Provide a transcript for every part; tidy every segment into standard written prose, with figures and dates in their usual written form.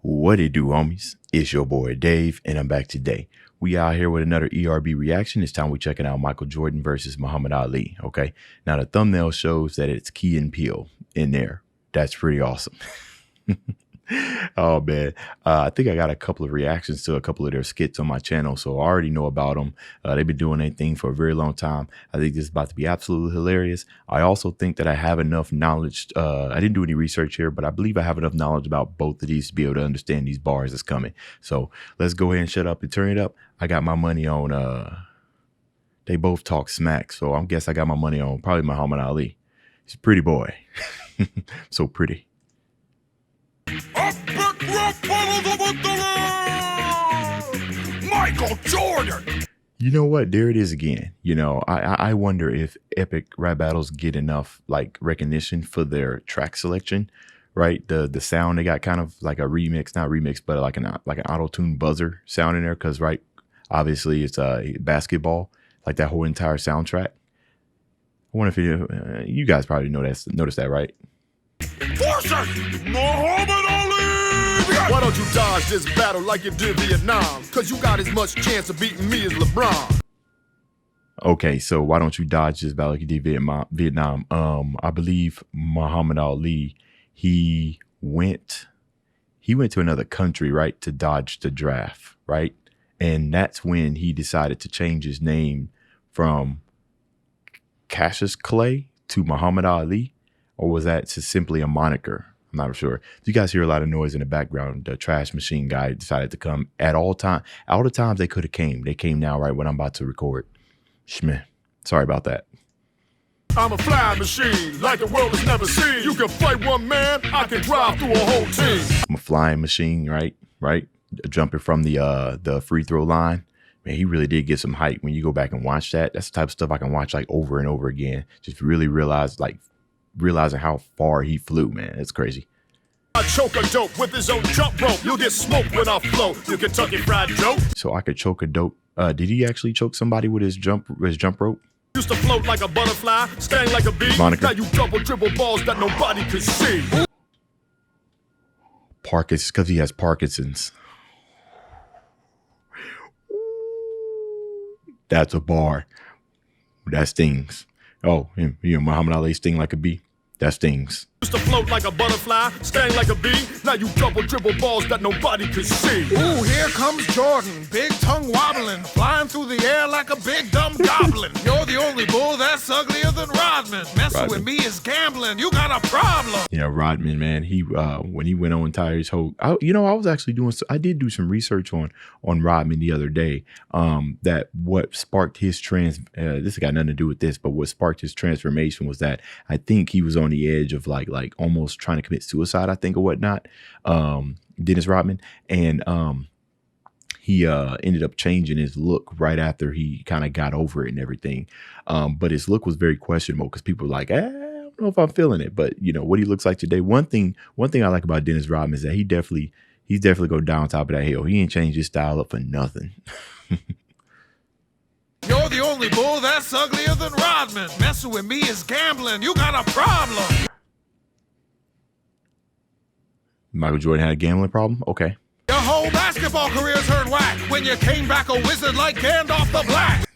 What it do, homies? It's your boy Dave, and I'm back today. We out here with another ERB reaction. This time we checking out Michael Jordan versus Muhammad Ali. Okay, now the thumbnail shows that it's Key and Peele in there. That's pretty awesome. Oh man, I think I got a couple of reactions to a couple of their skits on my channel, so I already know about them. They've been doing their thing for a very long time. I think this is about to be absolutely hilarious. I also think that I have enough knowledge. I didn't do any research here, but I believe I have enough knowledge about both of these to be able to understand these bars that's coming. So let's go ahead and shut up and turn it up. I got my money on they both talk smack, so I guess I got my money on probably Muhammad Ali. He's a pretty boy. So pretty. Michael Jordan. You know what? There it is again. You know, I wonder if epic rap battles get enough like recognition for their track selection, right? The sound, they got kind of like a remix, not remix, but like an auto-tune buzzer sound in there. Cause right, obviously it's basketball, like that whole entire soundtrack. I wonder if you guys probably noticed that, right? Forces Muhammad Ali. Why don't you dodge this battle like you did Vietnam? Cause you got as much chance of beating me as LeBron. Okay, so why don't you dodge this battle like you did Vietnam? I believe Muhammad Ali, he went to another country, right, to dodge the draft, right? And that's when he decided to change his name from Cassius Clay to Muhammad Ali, or was that just simply a moniker? I'm not sure. You guys hear a lot of noise in the background. The trash machine guy decided to come at all the times they could have came. They came now right when I'm about to record. Shmeh. Sorry about that. I'm a flying machine like the world has never seen. You can fight one man, I can drive through a whole team. I'm a flying machine, right? Jumping from the free throw line. Man, he really did get some hype. When you go back and watch that, that's the type of stuff I can watch like over and over again. Just really realizing how far he flew, man. It's crazy. I choke a dope with his own jump rope. You'll get smoked when I flow. You Kentucky Fried Joke. So I could choke a dope. Did he actually choke somebody with his jump rope? Used to float like a butterfly, sting like a bee. Monica. Now you double dribble balls that nobody can see. Parkinson's, because he has Parkinson's. That's a bar. That stings. Oh, you know, Muhammad Ali sting like a bee. That stings. Used to float like a butterfly, sting like a bee. Now you double dribble balls that nobody can see. Ooh, here comes Jordan, big tongue wobbling, flying through the air like a big dumb goblin. You're the only bull that's uglier than Rodman. Messing with me is gambling. You got a problem. You know, Rodman, man. He when he went on Tyreek's whole, I was actually I did do some research on Rodman the other day. That what sparked his this has got nothing to do with this, but what sparked his transformation was that I think he was on the edge of like almost trying to commit suicide, I think, or whatnot. Dennis Rodman, and he ended up changing his look right after he kind of got over it and everything. But his look was very questionable because people were like, I don't know if I'm feeling it. But you know what he looks like today. One thing I like about Dennis Rodman is that he's definitely go down top of that hill. He ain't changed his style up for nothing. You're the only bull that's uglier than Rodman. Messing with me is gambling. You got a problem. Michael Jordan had a gambling problem? Okay. Your whole basketball career's heard whack when you came back a wizard like Gandalf the Black.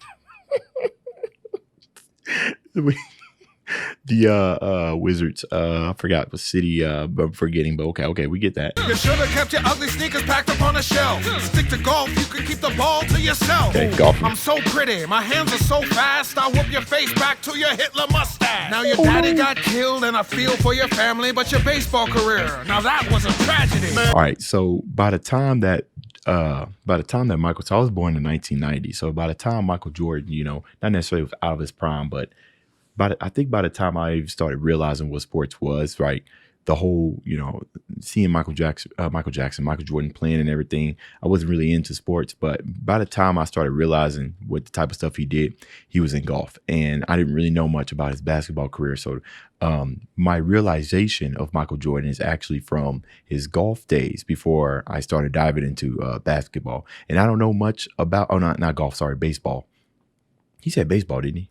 The Wizards, I forgot what city I'm forgetting, but okay, we get that. You should have kept your ugly sneakers packed up on a shelf. Stick to golf, you can keep the ball to yourself. Okay, golf. I'm so pretty, my hands are so fast, I'll whoop your face back to your Hitler mustache. Now your daddy got killed and I feel for your family, but your baseball career, now that was a tragedy. All right, so by the time that Michael, so I was born in 1990, so by the time Michael Jordan, you know, not necessarily was out of his prime, but I think by the time I even started realizing what sports was, right, the whole, you know, seeing Michael Jordan playing and everything, I wasn't really into sports. But by the time I started realizing what the type of stuff he did, he was in golf. And I didn't really know much about his basketball career. So my realization of Michael Jordan is actually from his golf days before I started diving into basketball. And I don't know much about, not golf, sorry, baseball. He said baseball, didn't he?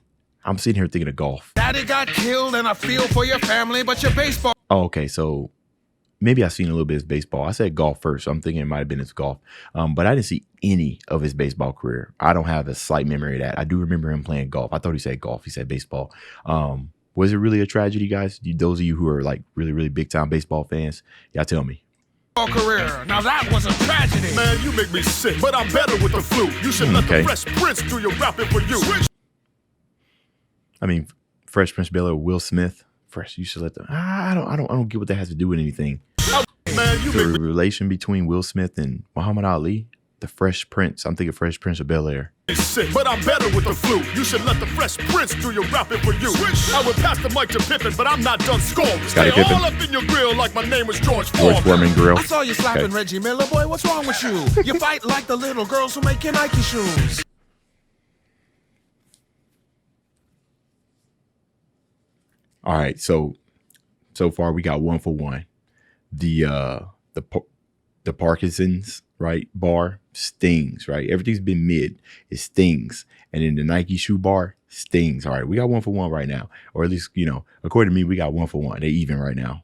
I'm sitting here thinking of golf. Daddy got killed and I feel for your family, but your baseball. Oh, okay. So maybe I've seen a little bit of his baseball. I said golf first, so I'm thinking it might have been his golf. But I didn't see any of his baseball career. I don't have a slight memory of that. I do remember him playing golf. I thought he said golf. He said baseball. Was it really a tragedy, guys? Those of you who are like really, really big time baseball fans, y'all tell me. Career. Now that was a tragedy. Man, you make me sick, but I'm better with the flu. You should let the Fresh Prince do your rapping for you. I mean, Fresh Prince of Bel-Air, Will Smith. Fresh, you should let them. I don't get what that has to do with anything. Man, you the relation between Will Smith and Muhammad Ali, the Fresh Prince. I'm thinking Fresh Prince of Bel-Air. Sick, but I'm better with the flu. You should let the Fresh Prince do your rapping for you. I would pass the mic to Pippin, but I'm not done scoring. Stay all up in your grill like my name was George Foreman grill. I saw you slapping Reggie Miller, boy. What's wrong with you? You fight like the little girls who make your Nike shoes. All right, so far we got 1 for 1. The Parkinson's bar stings, right? Everything's been mid. It stings. And then the Nike shoe bar stings. All right, we got 1 for 1 right now. Or at least, according to me, we got 1 for 1. They even right now.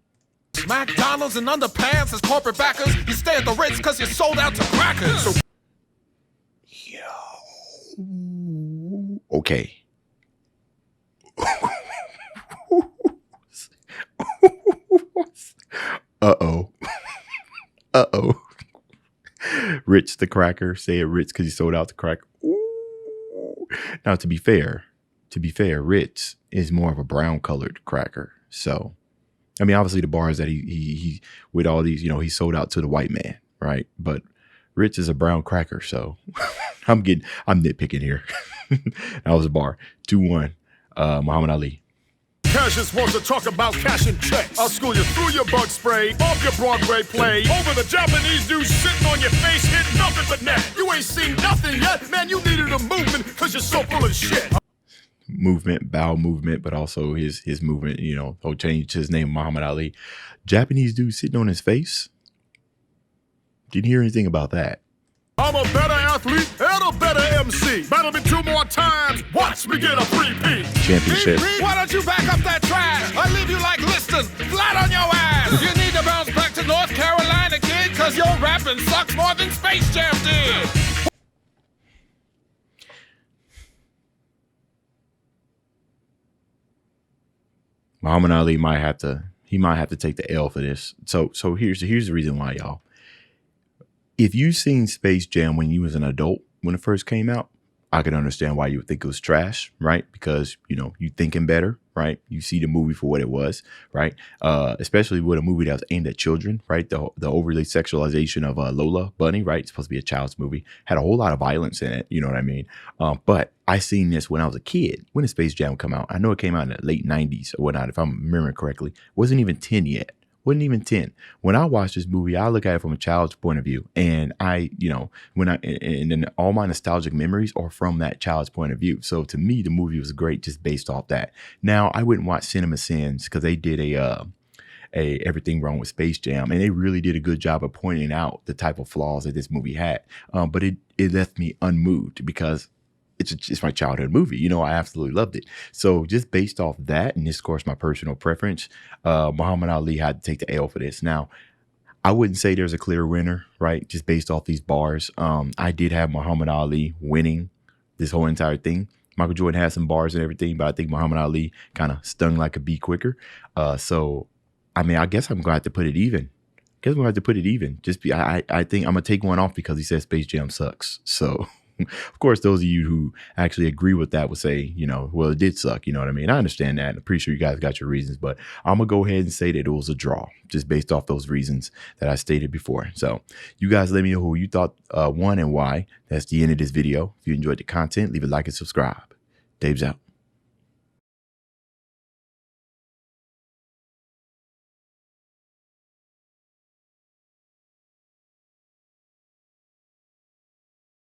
McDonald's and underpants as corporate backers. You stay at the Ritz because you're sold out to crackers. Okay. Uh-oh. Ritz the cracker. Say it Ritz because he sold out the cracker. Ooh. Now, to be fair, Ritz is more of a brown colored cracker. So, I mean, obviously the bars that he with all these, he sold out to the white man, right? But Ritz is a brown cracker. So I'm nitpicking here. That was a bar. 2-1, Muhammad Ali. Cassius wants to talk about cash and checks. I'll school you through your bug spray, off your Broadway play, over the Japanese dude sitting on your face, hitting nothing but net. You ain't seen nothing yet, man. You needed a movement because you're so full of shit. Movement, bowel movement, but also his movement. He'll change his name, Muhammad Ali. Japanese dude sitting on his face. Didn't hear anything about that. I'm a better athlete and a better MC. Battle me 2 more times. Watch me get a 3-P. Championship. Why don't you back up that trash? I leave you like Liston, flat on your ass. You need to bounce back to North Carolina, kid, because your rapping sucks more than Space Jam did. Muhammad Ali might have to take the L for this. So here's the reason why, y'all. If you've seen Space Jam when you was an adult, when it first came out, I can understand why you would think it was trash, right? Because, you thinking better, right? You see the movie for what it was, right? Especially with a movie that was aimed at children, right? The overly sexualization of Lola Bunny, right? It's supposed to be a child's movie. Had a whole lot of violence in it, you know what I mean? But I seen this when I was a kid. When did Space Jam come out? I know it came out in the late 90s or whatnot, if I'm remembering correctly. Wasn't even 10 yet. Wasn't even 10. When I watch this movie, I look at it from a child's point of view. And then all my nostalgic memories are from that child's point of view. So to me, the movie was great just based off that. Now, I wouldn't watch Cinema Sins because they did a Everything Wrong with Space Jam. And they really did a good job of pointing out the type of flaws that this movie had. But it left me unmoved because it's my childhood movie. I absolutely loved it. So just based off that, and this, of course, my personal preference, Muhammad Ali had to take the L for this. Now, I wouldn't say there's a clear winner, right? Just based off these bars. I did have Muhammad Ali winning this whole entire thing. Michael Jordan had some bars and everything, but I think Muhammad Ali kind of stung like a bee quicker. So, I mean, I guess I'm going to have to put it even. I think I'm going to take one off because he said Space Jam sucks. So, of course, those of you who actually agree with that would say, well, it did suck. You know what I mean? I understand that. I'm pretty sure you guys got your reasons, but I'm going to go ahead and say that it was a draw just based off those reasons that I stated before. So you guys let me know who you thought won and why. That's the end of this video. If you enjoyed the content, leave a like and subscribe. Dave's out.